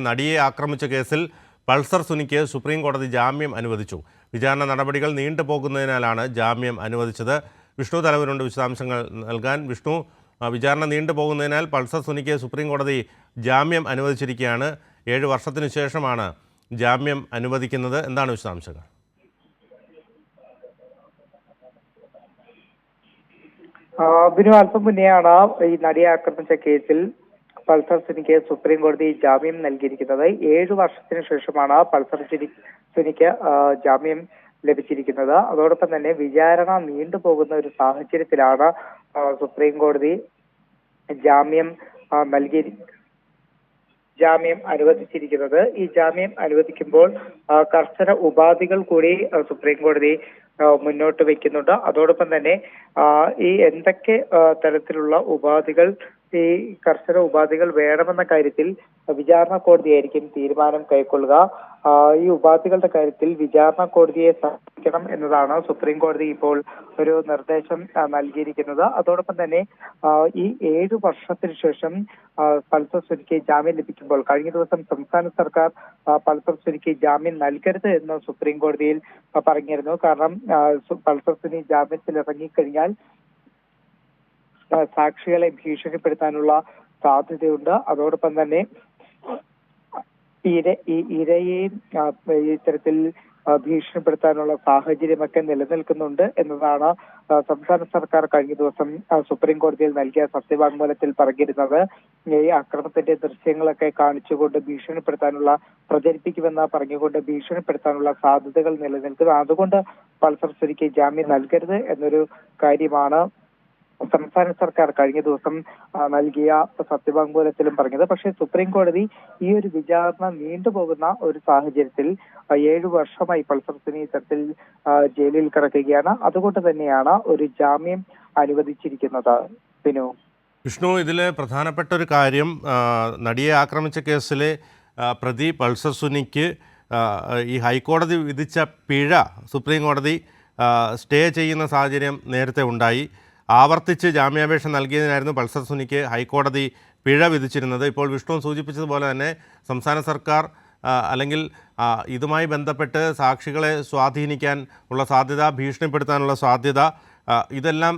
നടിയെ ആക്രമിച്ച കേസിൽ പൾസർ സുനിക്ക് സുപ്രീം കോടതി ജാമ്യം അനുവദിച്ചു. വിചാരണ നടപടികൾ നീണ്ടുപോകുന്നതിനാലാണ് ജാമ്യം അനുവദിച്ചത്. വിഷ്ണു തലവരുണ്ട് വിശദാംശങ്ങൾ നൽകാൻ. വിഷ്ണു, വിചാരണ നീണ്ടുപോകുന്നതിനാൽ പൾസർ സുനിക്ക് സുപ്രീം കോടതി ജാമ്യം അനുവദിച്ചിരിക്കുകയാണ്. 7 വർഷത്തിനു ശേഷമാണ് ജാമ്യം അനുവദിക്കുന്നത്. എന്താണ് വിശദാംശങ്ങൾ? അല്പം മുന്നെയാണ് ഈ നടിയെ ആക്രമിച്ച കേസിൽ പൾസർ സുനിക്ക് സുപ്രീം കോടതി ജാമ്യം നൽകിയിരിക്കുന്നത്. 7 വർഷത്തിന് ശേഷമാണ് പൾസർ സുനിക്ക് ജാമ്യം ലഭിച്ചിരിക്കുന്നത്. അതോടൊപ്പം തന്നെ വിചാരണ നീണ്ടുപോകുന്ന ഒരു സാഹചര്യത്തിലാണ് സുപ്രീം കോടതി ജാമ്യം അനുവദിച്ചിരിക്കുന്നത്. ഈ ജാമ്യം അനുവദിക്കുമ്പോൾ കർശന ഉപാധികൾ കൂടി സുപ്രീം കോടതി മുന്നോട്ട് വെക്കുന്നുണ്ട്. അതോടൊപ്പം തന്നെ ഈ എന്തൊക്കെ തരത്തിലുള്ള ഉപാധികൾ, ഈ കർശന ഉപാധികൾ വേണമെന്ന കാര്യത്തിൽ വിചാരണ കോടതിയായിരിക്കും തീരുമാനം കൈക്കൊള്ളുക. ഈ ഉപാധികളുടെ കാര്യത്തിൽ വിചാരണ കോടതിയെ സമീപിക്കണം എന്നതാണ് സുപ്രീം കോടതി ഇപ്പോൾ ഒരു നിർദ്ദേശം നൽകിയിരിക്കുന്നത്. അതോടൊപ്പം തന്നെ ഈ 7 വർഷത്തിന് ശേഷം പൾസർ സുനിക്ക് ജാമ്യം ലഭിക്കുമ്പോൾ കഴിഞ്ഞ ദിവസം സംസ്ഥാന സർക്കാർ പൾസർ സുനിക്ക് ജാമ്യം നൽകരുത് എന്ന് സുപ്രീം കോടതിയിൽ പറഞ്ഞിരുന്നു. കാരണം പൾസർ സുനി ജാമ്യത്തിൽ ഇറങ്ങിക്കഴിഞ്ഞാൽ സാക്ഷികളെ ഭീഷണിപ്പെടുത്താനുള്ള സാധ്യതയുണ്ട്. അതോടൊപ്പം തന്നെ ഇരയെയും ഇത്തരത്തിൽ ഭീഷണിപ്പെടുത്താനുള്ള സാഹചര്യമൊക്കെ നിലനിൽക്കുന്നുണ്ട് എന്നതാണ് സംസ്ഥാന സർക്കാർ കഴിഞ്ഞ ദിവസം സുപ്രീം കോടതിയിൽ നൽകിയ സത്യവാങ്മൂലത്തിൽ പറഞ്ഞിരുന്നത്. ഈ അക്രമത്തിന്റെ ദൃശ്യങ്ങളൊക്കെ കാണിച്ചുകൊണ്ട് പ്രചരിപ്പിക്കുമെന്ന് പറഞ്ഞുകൊണ്ട് ഭീഷണിപ്പെടുത്താനുള്ള സാധ്യതകൾ നിലനിൽക്കുന്നു. അതുകൊണ്ട് പൾസർ സുനിക്ക് ജാമ്യം നൽകരുത് എന്നൊരു കാര്യമാണ് സംസ്ഥാന സർക്കാർ കഴിഞ്ഞ ദിവസം നൽകിയ സത്യവാങ്മൂലത്തിലും പറഞ്ഞത്. പക്ഷേ സുപ്രീം കോടതി ഈ ഒരു വിചാരണ നീണ്ടുപോകുന്ന ഒരു സാഹചര്യത്തിൽ 7 വർഷമായി പൾസർ സുനി ഇത്തരത്തിൽ ജയിലിൽ കിടക്കുകയാണ്. അതുകൊണ്ട് തന്നെയാണ് ഒരു ജാമ്യം അനുവദിച്ചിരിക്കുന്നത്. വിഷ്ണു, ഇതിൽ പ്രധാനപ്പെട്ട ഒരു കാര്യം, നടിയെ ആക്രമിച്ച കേസിലെ പ്രതി പൾസർ സുനിക്ക് ഈ ഹൈക്കോടതി വിധിച്ച പിഴ സുപ്രീം കോടതി സ്റ്റേ ചെയ്യുന്ന സാഹചര്യം നേരത്തെ ഉണ്ടായി. ആവർത്തിച്ച് ജാമ്യാപേക്ഷ നൽകിയതിനായിരുന്നു പൾസർ സുനിക്ക് ഹൈക്കോടതി പിഴ വിധിച്ചിരുന്നത്. ഇപ്പോൾ വിഷ്ണു സൂചിപ്പിച്ചതുപോലെ തന്നെ സംസ്ഥാന സർക്കാർ അല്ലെങ്കിൽ ഇതുമായി ബന്ധപ്പെട്ട് സാക്ഷികളെ സ്വാധീനിക്കാൻ ഉള്ള സാധ്യത, ഭീഷണിപ്പെടുത്താനുള്ള സാധ്യത, ഇതെല്ലാം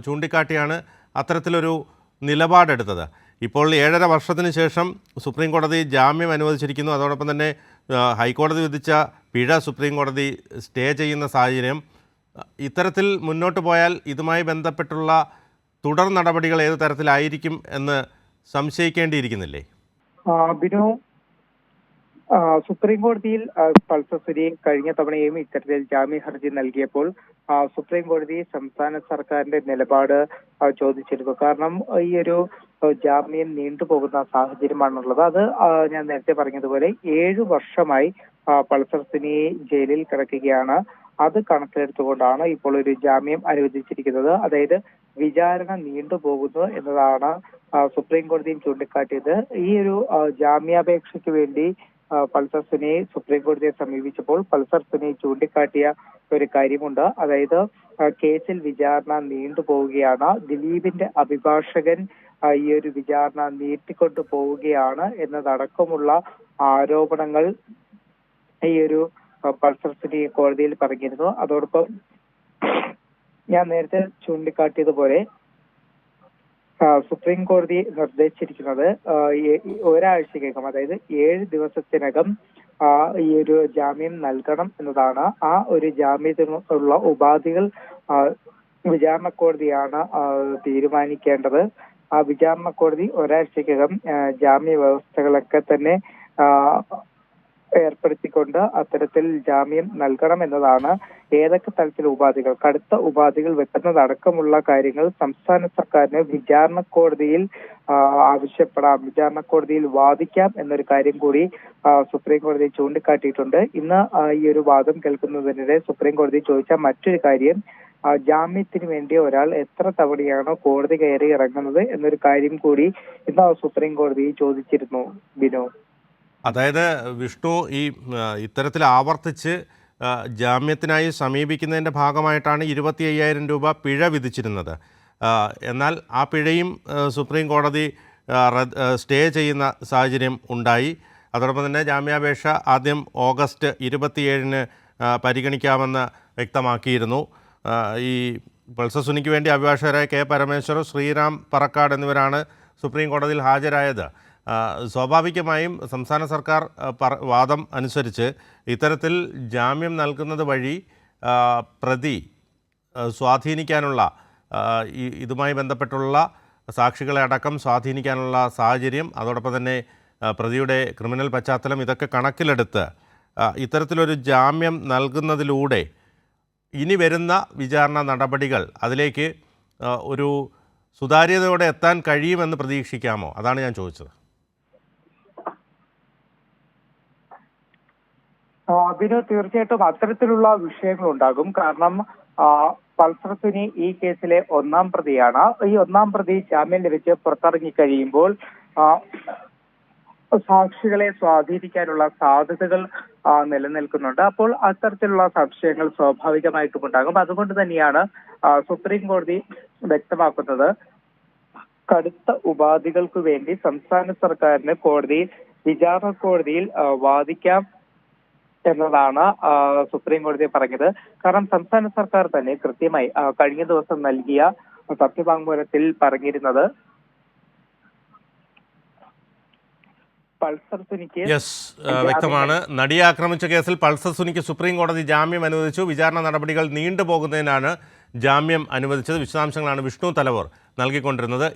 ചൂണ്ടിക്കാട്ടിയാണ് അത്തരത്തിലൊരു നിലപാടെടുത്തത്. ഇപ്പോൾ 7.5 വർഷത്തിന് ശേഷം സുപ്രീം കോടതി ജാമ്യം അനുവദിച്ചിരിക്കുന്നു. അതോടൊപ്പം തന്നെ ഹൈക്കോടതി വിധിച്ച പിഴ സുപ്രീം കോടതി സ്റ്റേ ചെയ്യുന്ന സാഹചര്യം. ഇത്തരത്തിൽ മുന്നോട്ട് പോയാൽ ഇതുമായി ബന്ധപ്പെട്ടുള്ള തുടർ നടപടികൾ ഏത് തരത്തിലായിരിക്കും എന്ന് സംശയിക്കേണ്ടിയിരിക്കുന്നില്ലേ? സുപ്രീം കോടതിയിൽ പൾസർ സുനി കഴിഞ്ഞ തവണയും ഇത്തരത്തിൽ ജാമ്യ ഹർജി നൽകിയപ്പോൾ സുപ്രീം കോടതി സംസ്ഥാന സർക്കാരിന്റെ നിലപാട് ചോദിച്ചിരുന്നു. കാരണം ഈ ഒരു ജാമ്യം നീണ്ടുപോകുന്ന സാഹചര്യമാണുള്ളത്. അത് ഞാൻ നേരത്തെ പറഞ്ഞതുപോലെ 7 വർഷമായി പൾസർ സുനി ജയിലിൽ കിടക്കുകയാണ്. അത് കണക്കിലെടുത്തുകൊണ്ടാണ് ഇപ്പോൾ ഒരു ജാമ്യം അനുവദിച്ചിരിക്കുന്നത്. അതായത് വിചാരണ നീണ്ടുപോകുന്നു എന്നതാണ് സുപ്രീം കോടതിയും ചൂണ്ടിക്കാട്ടിയത്. ഈ ഒരു ജാമ്യാപേക്ഷയ്ക്ക് വേണ്ടി പൾസർ സുനി സുപ്രീം കോടതിയെ സമീപിച്ചപ്പോൾ പൾസർ സുനി ചൂണ്ടിക്കാട്ടിയ ഒരു കാര്യമുണ്ട്. അതായത് കേസിൽ വിചാരണ നീണ്ടുപോവുകയാണ്, ദിലീപിന്റെ അഭിഭാഷകൻ ഈ ഒരു വിചാരണ നീട്ടിക്കൊണ്ടു പോവുകയാണ് എന്നതടക്കമുള്ള ആരോപണങ്ങൾ ഈ ഒരു പൾസർ സുനി കോടതിയിൽ പറഞ്ഞിരുന്നു. അതോടൊപ്പം ഞാൻ നേരത്തെ ചൂണ്ടിക്കാട്ടിയതുപോലെ സുപ്രീം കോടതി നിർദ്ദേശിച്ചിരിക്കുന്നത് ഒരാഴ്ചക്കകം, അതായത് 7 ദിവസത്തിനകം ഈ ഒരു ജാമ്യം നൽകണം എന്നതാണ്. ആ ഒരു ജാമ്യത്തിനുള്ള ഉപാധികൾ വിചാരണ കോടതിയാണ് തീരുമാനിക്കേണ്ടത്. ആ വിചാരണ കോടതി ഒരാഴ്ചക്കകം ജാമ്യ വ്യവസ്ഥകളൊക്കെ തന്നെ ഏർപ്പെടുത്തിക്കൊണ്ട് അത്തരത്തിൽ ജാമ്യം നൽകണം എന്നതാണ്. ഏതൊക്കെ തരത്തിലുള്ള ഉപാധികൾ, കടുത്ത ഉപാധികൾ വെക്കുന്നതടക്കമുള്ള കാര്യങ്ങൾ സംസ്ഥാന സർക്കാരിന് വിചാരണ കോടതിയിൽ ആവശ്യപ്പെടാം, വിചാരണ കോടതിയിൽ വാദിക്കാം എന്നൊരു കാര്യം കൂടി സുപ്രീം കോടതി ചൂണ്ടിക്കാട്ടിയിട്ടുണ്ട്. ഇന്ന് ഈ ഒരു വാദം കേൾക്കുന്നതിനിടെ സുപ്രീം കോടതി ചോദിച്ച മറ്റൊരു കാര്യം, ജാമ്യത്തിന് വേണ്ടി ഒരാൾ എത്ര തവണയാണോ കോടതി കയറി ഇറങ്ങുന്നത് എന്നൊരു കാര്യം കൂടി ഇന്ന് സുപ്രീം കോടതി ചോദിച്ചിരുന്നു. അതായത് വിഷ്ണു, ഈ ഇത്തരത്തിൽ ആവർത്തിച്ച് ജാമ്യത്തിനായി സമീപിക്കുന്നതിൻ്റെ ഭാഗമായിട്ടാണ് 25,000 രൂപ പിഴ വിധിച്ചിരുന്നത്. എന്നാൽ ആ പിഴയും സുപ്രീം കോടതി സ്റ്റേ ചെയ്യുന്ന സാഹചര്യം ഉണ്ടായി. അതോടൊപ്പം തന്നെ ജാമ്യാപേക്ഷ ആദ്യം ഓഗസ്റ്റ് 27-ന് പരിഗണിക്കാമെന്ന് വ്യക്തമാക്കിയിരുന്നു. ഈ പൾസർ സുനിക്ക് വേണ്ടി അഭിഭാഷകരായ കെ പരമേശ്വർ, ശ്രീറാം പറക്കാട് എന്നിവരാണ് സുപ്രീം കോടതിയിൽ ഹാജരായത്. സ്വാഭാവികമായും സംസ്ഥാന സർക്കാർ വാദം അനുസരിച്ച് ഇത്തരത്തിൽ ജാമ്യം നൽകുന്നത് വഴി പ്രതി സ്വാധീനിക്കാനുള്ള ഇതുമായി ബന്ധപ്പെട്ടുള്ള സാക്ഷികളെ അടക്കം സ്വാധീനിക്കാനുള്ള സാഹചര്യം, അതോടൊപ്പം തന്നെ പ്രതിയുടെ ക്രിമിനൽ പശ്ചാത്തലം ഇതൊക്കെ കണക്കിലെടുത്ത് ഇത്തരത്തിലൊരു ജാമ്യം നൽകുന്നതിലൂടെ ഇനി വരുന്ന വിചാരണ നടപടികൾ അതിലേക്ക് ഒരു സുതാര്യതയോടെ എത്താൻ കഴിയുമെന്ന് പ്രതീക്ഷിക്കാമോ? അതാണ് ഞാൻ ചോദിച്ചത്. അതിന് തീർച്ചയായിട്ടും അത്തരത്തിലുള്ള വിഷയങ്ങളുണ്ടാകും. കാരണം പൾസർ സുനി ഈ കേസിലെ ഒന്നാം പ്രതിയാണ്. ഈ ഒന്നാം പ്രതി ജാമ്യം ലഭിച്ച് പുറത്തിറങ്ങി കഴിയുമ്പോൾ സാക്ഷികളെ സ്വാധീനിക്കാനുള്ള സാധ്യതകൾ നിലനിൽക്കുന്നുണ്ട്. അപ്പോൾ അത്തരത്തിലുള്ള സംശയങ്ങൾ സ്വാഭാവികമായിട്ടും ഉണ്ടാകും. അതുകൊണ്ട് തന്നെയാണ് സുപ്രീം കോടതി വ്യക്തമാക്കുന്നത് കടുത്ത ഉപാധികൾക്ക് വേണ്ടി സംസ്ഥാന സർക്കാരിന് വിചാരണ കോടതിയിൽ വാദിക്കാം എന്നതാണ് സുപ്രീം കോടതി പറഞ്ഞത്. കാരണം സംസ്ഥാന സർക്കാർ തന്നെ കൃത്യമായി കഴിഞ്ഞ ദിവസം നൽകിയ സത്യവാങ്മൂലത്തിൽ പറഞ്ഞിരുന്നത് പൾസർ സുനിക്ക് വ്യക്തമാണ്. നടിയെ ആക്രമിച്ച കേസിൽ പൾസർ സുനിക്ക് സുപ്രീം കോടതി ജാമ്യം അനുവദിച്ചു. വിചാരണ നടപടികൾ നീണ്ടുപോകുന്നതിനാണ് ജാമ്യം അനുവദിച്ചത്. വിശദാംശങ്ങളാണ് വിഷ്ണു തലവൂർ നൽകിക്കൊണ്ടിരുന്നത്.